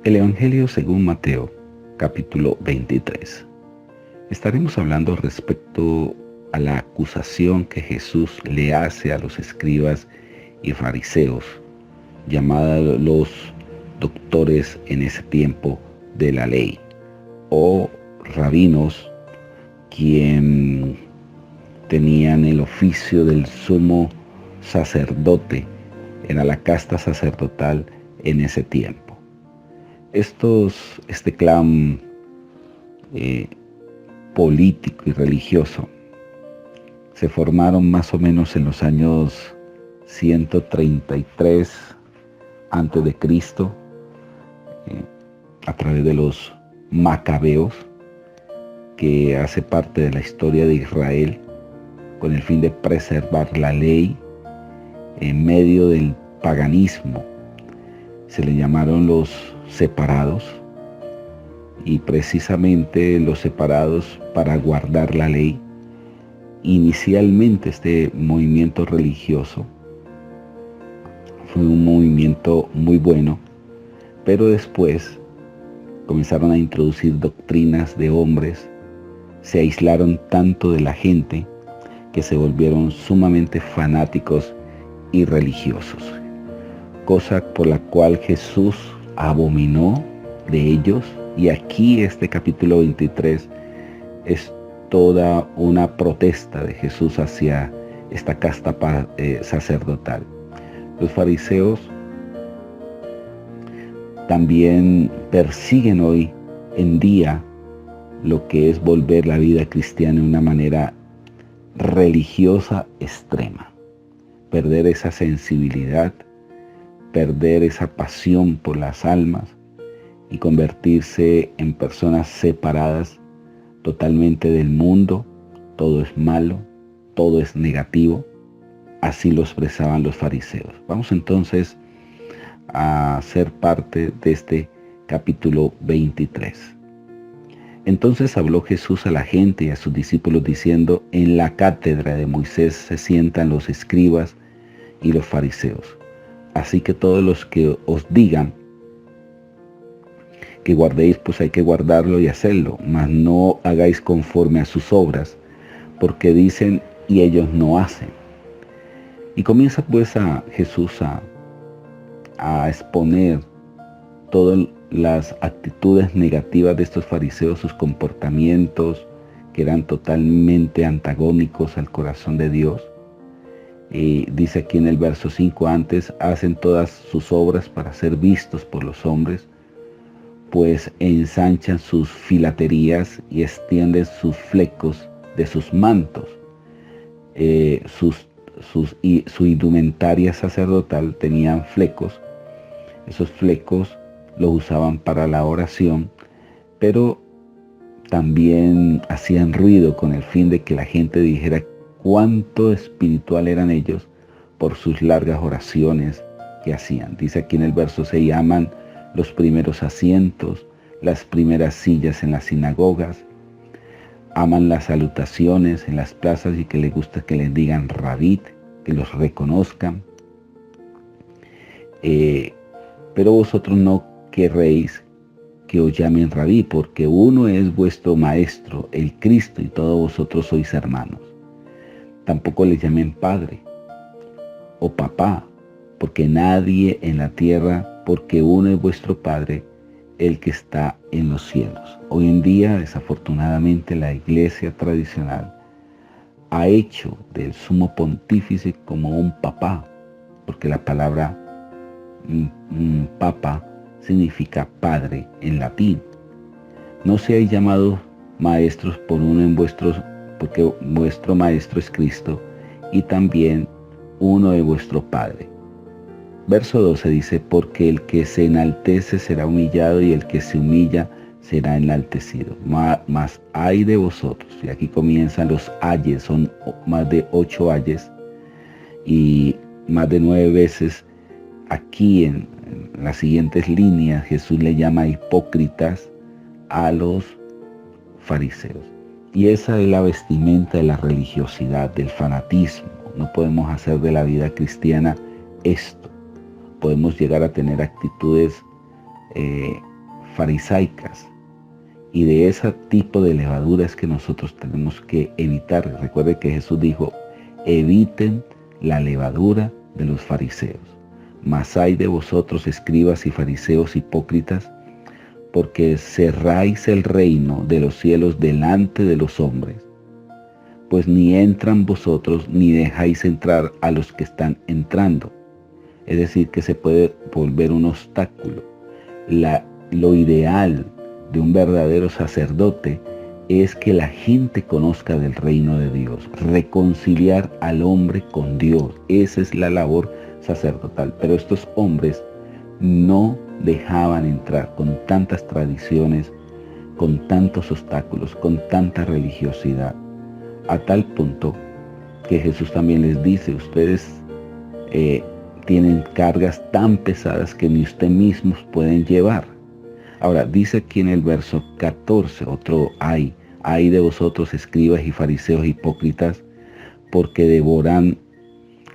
El Evangelio según Mateo, capítulo 23. Estaremos hablando respecto a la acusación que Jesús le hace a los escribas y fariseos, llamados los doctores en ese tiempo de la ley, o rabinos, quien tenían el oficio del sumo sacerdote, era la casta sacerdotal en ese tiempo. Este clan político y religioso se formaron más o menos en los años 133 antes de Cristo, a través de los macabeos, que hace parte de la historia de Israel, con el fin de preservar la ley en medio del paganismo. Se le llamaron los separados, y precisamente los separados para guardar la ley. Inicialmente este movimiento religioso fue un movimiento muy bueno, pero después comenzaron a introducir doctrinas de hombres, se aislaron tanto de la gente que se volvieron sumamente fanáticos y religiosos, cosa por la cual Jesús abominó de ellos. Y aquí este capítulo 23 es toda una protesta de Jesús hacia esta casta sacerdotal. Los fariseos también persiguen hoy en día lo que es volver la vida cristiana de una manera religiosa extrema, perder esa sensibilidad, perder esa pasión por las almas y convertirse en personas separadas totalmente del mundo. Todo es malo, todo es negativo. Así lo expresaban los fariseos. Vamos entonces a ser parte de este capítulo 23. Entonces habló Jesús a la gente y a sus discípulos diciendo: en la cátedra de Moisés se sientan los escribas y los fariseos. Así que todos los que os digan que guardéis, pues hay que guardarlo y hacerlo, mas no hagáis conforme a sus obras, porque dicen y ellos no hacen. Y comienza pues Jesús a exponer todas las actitudes negativas de estos fariseos, sus comportamientos que eran totalmente antagónicos al corazón de Dios. Y dice aquí en el verso 5: antes hacen todas sus obras para ser vistos por los hombres, pues ensanchan sus filaterías y extienden sus flecos de sus mantos. Su indumentaria sacerdotal tenían flecos. Esos flecos los usaban para la oración, pero también hacían ruido con el fin de que la gente dijera cuánto espiritual eran ellos por sus largas oraciones que hacían. Dice aquí en el verso 6: aman los primeros asientos, las primeras sillas en las sinagogas, aman las salutaciones en las plazas y que les gusta que les digan rabí, que los reconozcan. Pero vosotros no querréis que os llamen rabí, porque uno es vuestro maestro, el Cristo, y todos vosotros sois hermanos. Tampoco les llamen padre o papá, porque nadie en la tierra, porque uno es vuestro Padre, el que está en los cielos. Hoy en día, desafortunadamente, la iglesia tradicional ha hecho del sumo pontífice como un papá, porque la palabra papa significa padre en latín. No seáis llamados maestros por uno en vuestros, porque vuestro maestro es Cristo, y también uno es vuestro Padre. Verso 12 dice: porque el que se enaltece será humillado, y el que se humilla será enaltecido. Mas ay de vosotros. Y aquí comienzan los ayes, son más de 8 ayes, y más de 9 veces aquí en las siguientes líneas Jesús le llama hipócritas a los fariseos. Y esa es la vestimenta de la religiosidad, del fanatismo. No podemos hacer de la vida cristiana esto. Podemos llegar a tener actitudes farisaicas. Y de ese tipo de levadura es que nosotros tenemos que evitar. Recuerde que Jesús dijo, eviten la levadura de los fariseos. Mas hay de vosotros, escribas y fariseos hipócritas, porque cerráis el reino de los cielos delante de los hombres, pues ni entran vosotros ni dejáis entrar a los que están entrando. Es decir, que se puede volver un obstáculo. Lo ideal de un verdadero sacerdote es que la gente conozca del reino de Dios, reconciliar al hombre con Dios. Esa es la labor sacerdotal. Pero estos hombres no dejaban entrar con tantas tradiciones, con tantos obstáculos, con tanta religiosidad, a tal punto que Jesús también les dice, ustedes tienen cargas tan pesadas que ni ustedes mismos pueden llevar. Ahora, dice aquí en el verso 14, otro ay de vosotros, escribas y fariseos hipócritas, porque devoran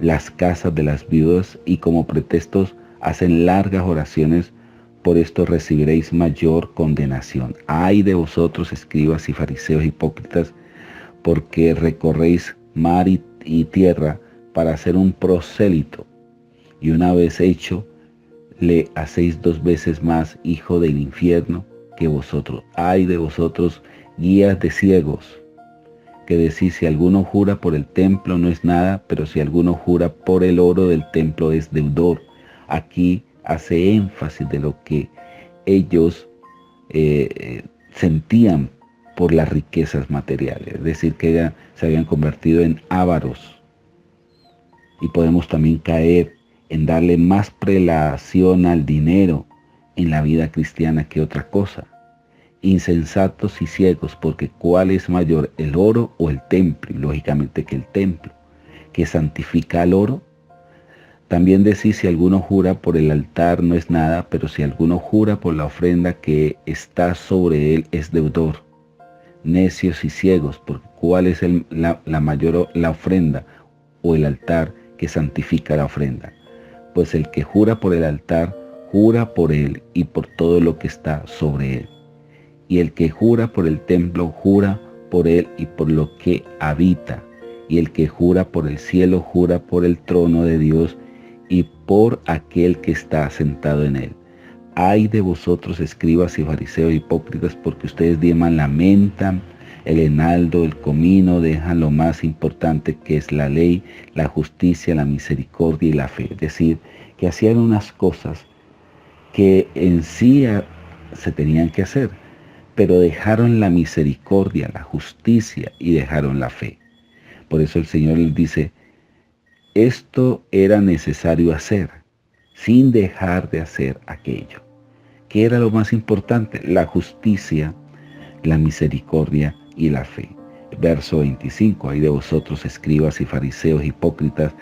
las casas de las viudas y como pretextos hacen largas oraciones, por esto recibiréis mayor condenación. Ay de vosotros, escribas y fariseos hipócritas, porque recorréis mar y tierra para hacer un prosélito, y una vez hecho, le hacéis 2 veces más hijo del infierno que vosotros. Ay de vosotros, guías de ciegos, que decís, si alguno jura por el templo no es nada, pero si alguno jura por el oro del templo es deudor. Aquí hace énfasis de lo que ellos sentían por las riquezas materiales, es decir, que se habían convertido en ávaros. Y podemos también caer en darle más prelación al dinero en la vida cristiana que otra cosa. Insensatos y ciegos, porque ¿cuál es mayor, el oro o el templo? Y lógicamente que el templo, que santifica al oro. También decís, si alguno jura por el altar no es nada, pero si alguno jura por la ofrenda que está sobre él es deudor. Necios y ciegos, porque ¿cuál es la mayor, la ofrenda o el altar que santifica la ofrenda? Pues el que jura por el altar, jura por él y por todo lo que está sobre él. Y el que jura por el templo, jura por él y por lo que habita. Y el que jura por el cielo, jura por el trono de Dios y por aquel que está sentado en él. Ay de vosotros, escribas y fariseos hipócritas, porque ustedes diezman, lamentan el enaldo, el comino, dejan lo más importante que es la ley, la justicia, la misericordia y la fe. Es decir, que hacían unas cosas que en sí se tenían que hacer, pero dejaron la misericordia, la justicia y dejaron la fe. Por eso el Señor les dice, esto era necesario hacer, sin dejar de hacer aquello. ¿Qué era lo más importante? La justicia, la misericordia y la fe. Verso 25, hay de vosotros, escribas y fariseos hipócritas,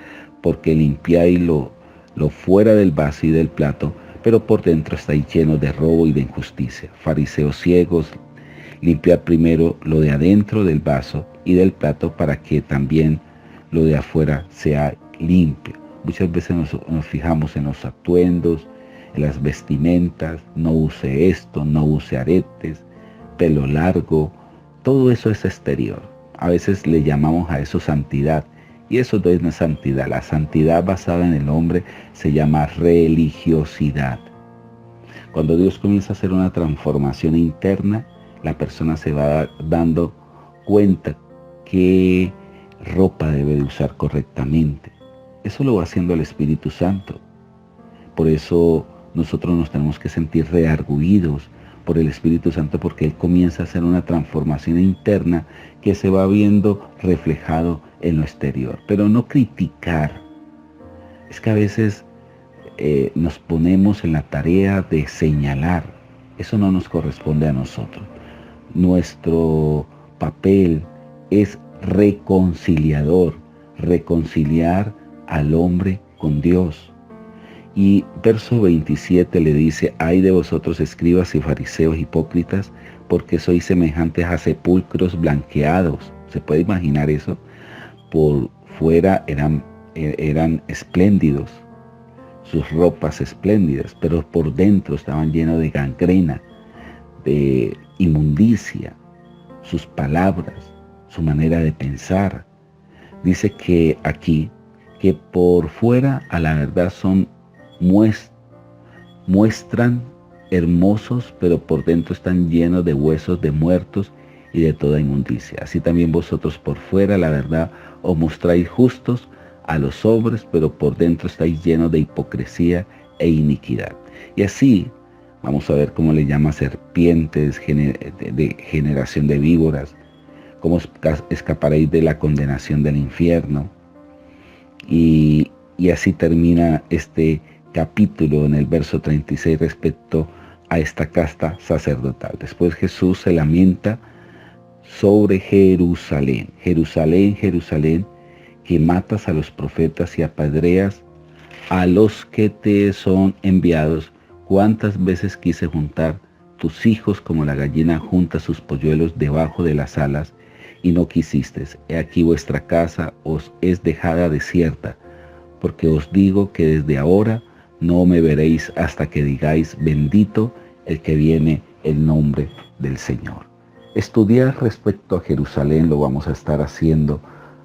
porque limpiáis lo fuera del vaso y del plato, pero por dentro estáis llenos de robo y de injusticia. Fariseos ciegos, limpiad primero lo de adentro del vaso y del plato, para que también lo de afuera sea limpio. Muchas veces nos fijamos en los atuendos, en las vestimentas, no use esto, no use aretes, pelo largo, todo eso es exterior. A veces le llamamos a eso santidad, y eso no es santidad. La santidad basada en el hombre se llama religiosidad. Cuando Dios comienza a hacer una transformación interna, la persona se va dando cuenta qué ropa debe de usar correctamente. Eso lo va haciendo el Espíritu Santo. Por eso nosotros nos tenemos que sentir redargüidos por el Espíritu Santo, porque Él comienza a hacer una transformación interna que se va viendo reflejado en lo exterior. Pero no criticar. Es que a veces nos ponemos en la tarea de señalar. Eso no nos corresponde a nosotros. Nuestro papel es reconciliador, reconciliar al hombre con Dios. Y verso 27 le dice, ay de vosotros, escribas y fariseos hipócritas, porque sois semejantes a sepulcros blanqueados. ¿Se puede imaginar eso? Por fuera eran espléndidos, sus ropas espléndidas, pero por dentro estaban llenos de gangrena, de inmundicia, sus palabras, su manera de pensar. Dice que aquí, que por fuera a la verdad muestran hermosos, pero por dentro están llenos de huesos de muertos y de toda inmundicia. Así también vosotros por fuera la verdad os mostráis justos a los hombres, pero por dentro estáis llenos de hipocresía e iniquidad. Y así vamos a ver cómo le llama serpientes, de generación de víboras, cómo escaparéis de la condenación del infierno. Y así termina este capítulo en el verso 36 respecto a esta casta sacerdotal. Después Jesús se lamenta sobre Jerusalén. Jerusalén, Jerusalén, que matas a los profetas y apedreas a los que te son enviados. Cuántas veces quise juntar tus hijos como la gallina junta sus polluelos debajo de las alas, y no quisistes. He aquí vuestra casa os es dejada desierta, porque os digo que desde ahora no me veréis hasta que digáis, bendito el que viene en nombre del Señor. Estudiar respecto a Jerusalén lo vamos a estar haciendo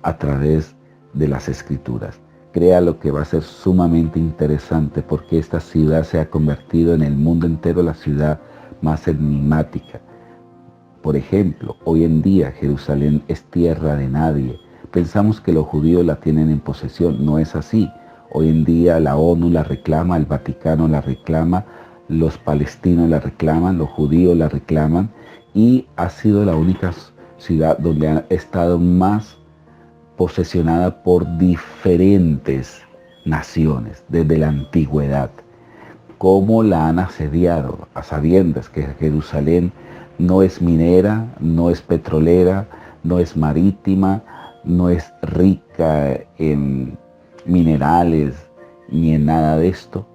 a través de las Escrituras. Créalo que va a ser sumamente interesante, porque esta ciudad se ha convertido en el mundo entero la ciudad más enigmática. Por ejemplo, hoy en día Jerusalén es tierra de nadie. Pensamos que los judíos la tienen en posesión. No es así. Hoy en día la ONU la reclama, el Vaticano la reclama, los palestinos la reclaman, los judíos la reclaman, y ha sido la única ciudad donde ha estado más posesionada por diferentes naciones desde la antigüedad. Cómo la han asediado, a sabiendas que Jerusalén no es minera, no es petrolera, no es marítima, no es rica en minerales ni en nada de esto,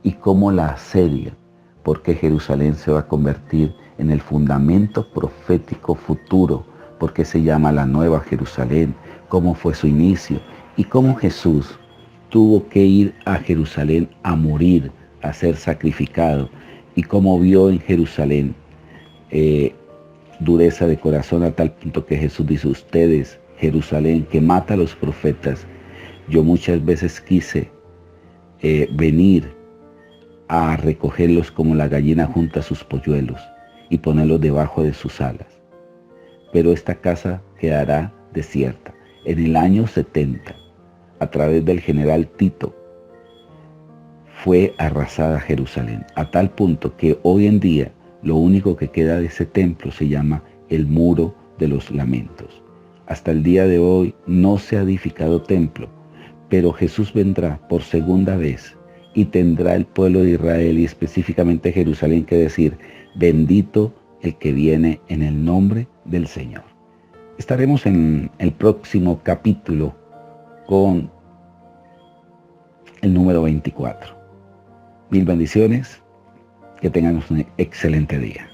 y cómo la asedian, porque Jerusalén se va a convertir en el fundamento profético futuro, porque se llama la Nueva Jerusalén, cómo fue su inicio y cómo Jesús tuvo que ir a Jerusalén a morir, a ser sacrificado, y cómo vio en Jerusalén dureza de corazón a tal punto que Jesús dice, ustedes, Jerusalén, que mata a los profetas, yo muchas veces quise venir a recogerlos como la gallina junta sus polluelos y ponerlos debajo de sus alas. Pero esta casa quedará desierta. En el año 70, a través del general Tito, fue arrasada Jerusalén, a tal punto que hoy en día lo único que queda de ese templo se llama el Muro de los Lamentos. Hasta el día de hoy no se ha edificado templo, pero Jesús vendrá por segunda vez y tendrá el pueblo de Israel y específicamente Jerusalén que decir, bendito el que viene en el nombre del Señor. Estaremos en el próximo capítulo con el número 24. Mil bendiciones, que tengan un excelente día.